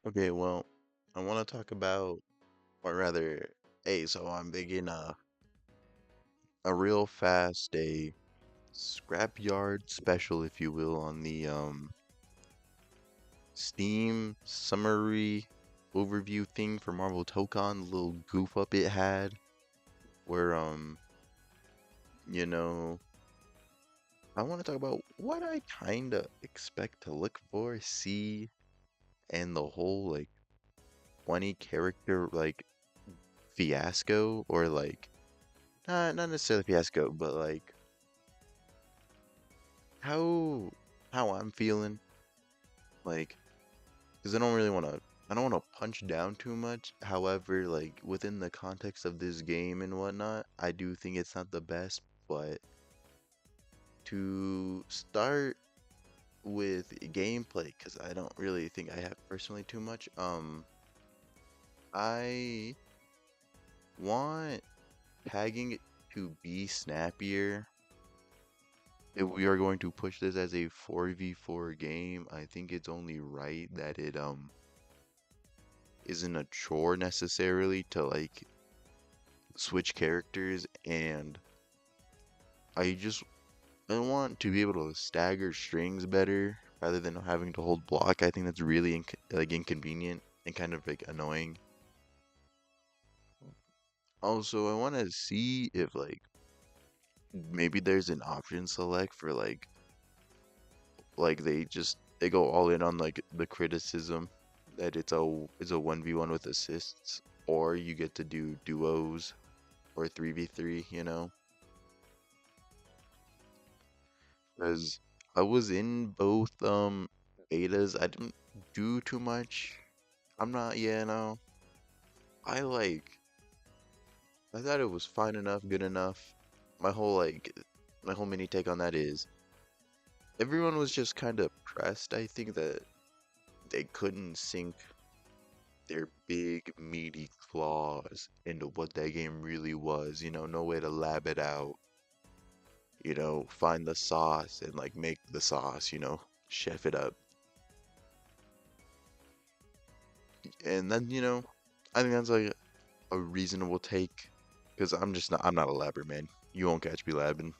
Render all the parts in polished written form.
Okay, well, I want to talk about, or rather, so I'm making a real fast scrapyard special, if you will, on the Steam summary overview thing for Marvel Tokon, the little goof up it had, where you know, I want to talk about what I kind of expect to look for, see, and the whole like 20 character fiasco, or like not necessarily fiasco, but like how I'm feeling, like, because I don't want to punch down too much. However, like within the context of this game and whatnot, I do think it's not the best. But to start with gameplay, because I don't really think I have personally too much. I want tagging it to be snappier. If we are going to push this as a 4v4 game, I think it's only right that it isn't a chore necessarily to like switch characters, and I want to be able to stagger strings better rather than having to hold block. I think that's really inconvenient and kind of like annoying. Also, I want to see if like maybe there's an option select for they go all in on like the criticism that it's a 1v1 with assists, or you get to do duos or 3v3, you know? Because I was in both betas. I didn't do too much. I'm not, yeah, no. I like I thought it was fine enough, good enough. My whole my whole mini take on that is everyone was just kind of pressed. I think that they couldn't sink their big meaty claws into what that game really was, no way to lab it out, find the sauce and like make the sauce, chef it up. And then, I think that's like a reasonable take because I'm not a labber, man. You won't catch me labbing.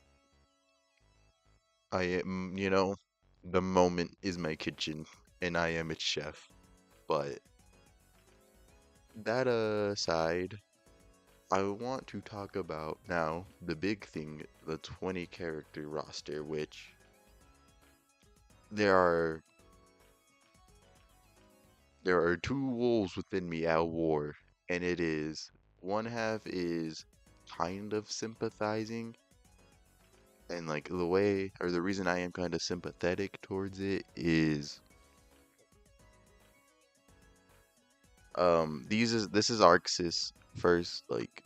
I am, the moment is my kitchen and I am its chef. But that aside, I want to talk about now the big thing, the 20 character roster, which there are there are two wolves within me at war, and it is one half is kind of sympathizing, and like the way or the reason I am kind of sympathetic towards it is this is Arxis first like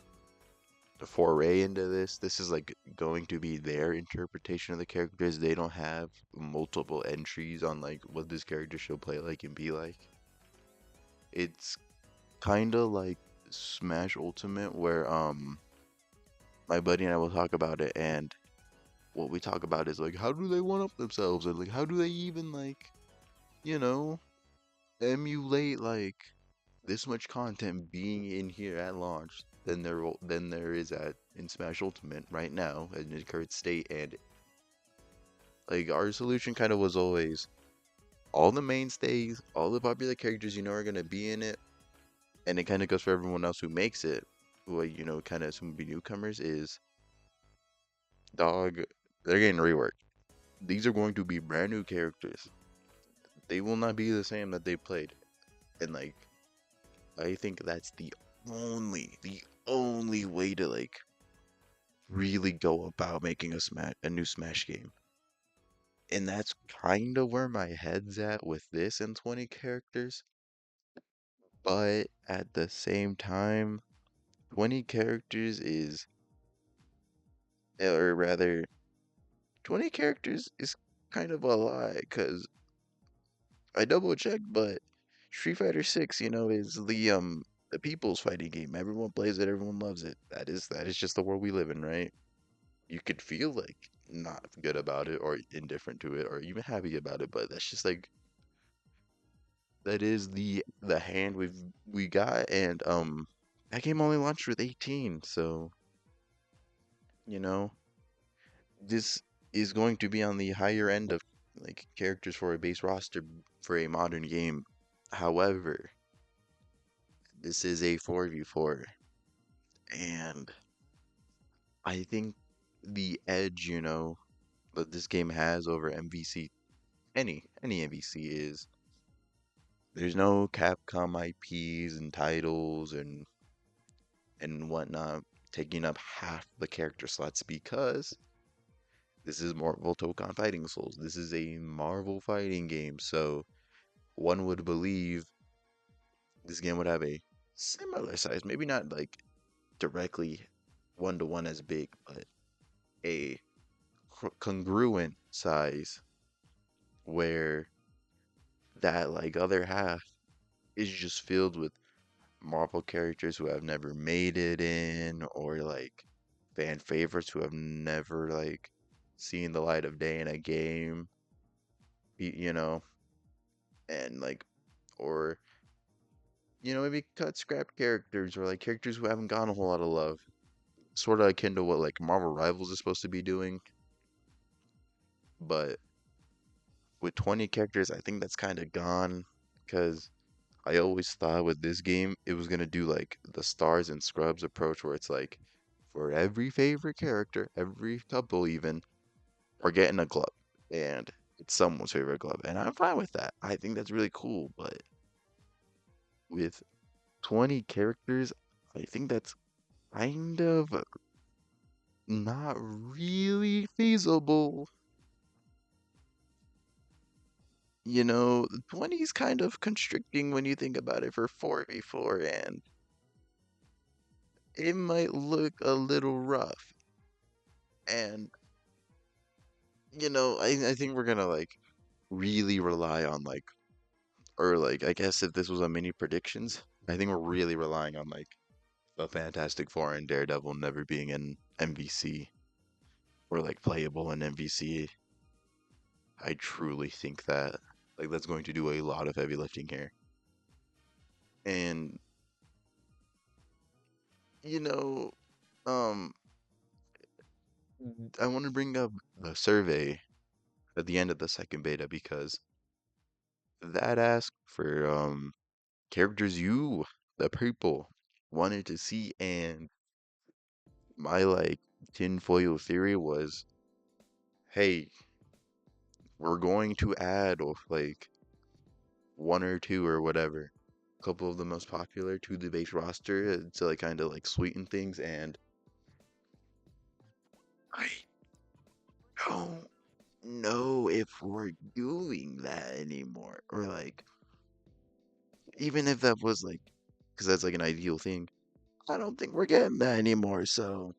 foray into this. This is like going to be their interpretation of the characters. They don't have multiple entries on like what this character should play like and be like. It's kind of like Smash Ultimate where my buddy and I will talk about it, and what we talk about is like how do they one up themselves, and like how do they even like you know emulate like this much content being in here at launch than there is at in Smash Ultimate right now in its current state. And like our solution kind of was always all the mainstays, all the popular characters are gonna be in it, and it kind of goes for everyone else who makes it, who kind of assume be newcomers. Is dog, they're getting reworked. These are going to be brand new characters. They will not be the same that they played, and like I think that's the only way to like really go about making a new Smash game. And that's kind of where my head's at with this and 20 characters. But at the same time, 20 characters is, or rather, 20 characters is kind of a lie because I double checked, but Street Fighter 6, is the people's fighting game. Everyone plays it, everyone loves it. That is just the world we live in, right? You could feel like not good about it or indifferent to it or even happy about it, but that's just like that is the hand we got, and that game only launched with 18, so you know this is going to be on the higher end of like characters for a base roster for a modern game. However, this is a 4v4, and I think the edge, that this game has over MVC, any MVC, is there's no Capcom IPs and titles and whatnot taking up half the character slots because this is Marvel Tokon Fighting Souls. This is a Marvel fighting game, so one would believe this game would have a similar size, maybe not like directly one to one as big, but a congruent size where that like other half is just filled with Marvel characters who have never made it in, or like fan favorites who have never like seen the light of day in a game, you know, and like, or maybe cut scrap characters or like characters who haven't gotten a whole lot of love, sort of akin to what like Marvel Rivals is supposed to be doing, but with 20 characters, I think that's kind of gone because I always thought with this game it was gonna do like the Stars and Scrubs approach where it's like for every favorite character, every couple even, are getting a glove. And it's someone's favorite glove. And I'm fine with that. I think that's really cool. But with 20 characters, I think that's kind of not really feasible. 20 is kind of constricting when you think about it for 4v4, and it might look a little rough. And, I think we're gonna like really rely on like, or like, I guess if this was a mini predictions, I think we're really relying on like the Fantastic Four and Daredevil never being in MVC or like playable in MVC. I truly think that like that's going to do a lot of heavy lifting here. And you know, um, I want to bring up the survey at the end of the second beta because that asked for characters you, the people, wanted to see, and my like tinfoil theory was, hey, we're going to add like one or two or whatever, a couple of the most popular to the base roster to like kind of like sweeten things, and I don't know if we're doing that anymore, or like even if that was like, because that's like an ideal thing, I don't think we're getting that anymore. So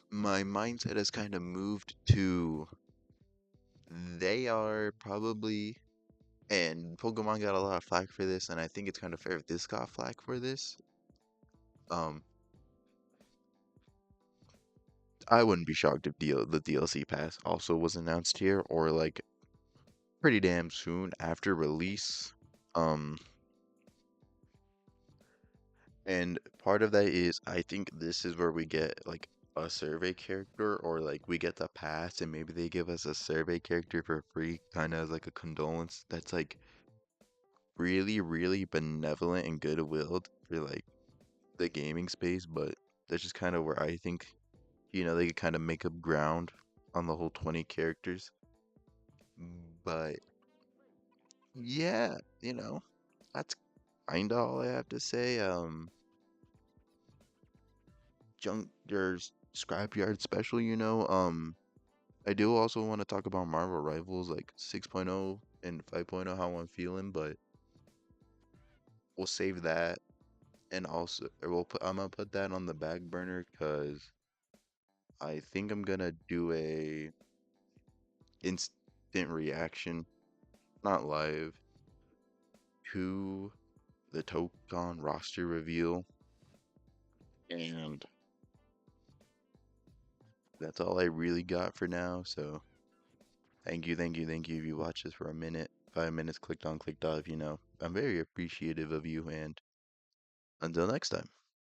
my mindset has kind of moved to they are probably, and Pokemon got a lot of flack for this, and I think it's kind of fair if this got flack for this. Um, I wouldn't be shocked if the DLC pass also was announced here or like pretty damn soon after release. Um, and part of that is I think this is where we get like a survey character, or like we get the pass and maybe they give us a survey character for free, kind of as like a condolence. That's like really, really benevolent and goodwilled for like the gaming space, but that's just kind of where I think, they could kind of make up ground on the whole 20 characters. But yeah, that's kind of all I have to say. Junk your Scrapyard special, I do also want to talk about Marvel Rivals like 6.0 and 5.0, how I'm feeling, but we'll save that, and also I'm gonna put that on the back burner because I think I'm gonna do a instant reaction, not live, to the Tokon roster reveal, and that's all I really got for now. So thank you if you watched this for a minute. 5 minutes clicked on, clicked off, I'm very appreciative of you, and until next time.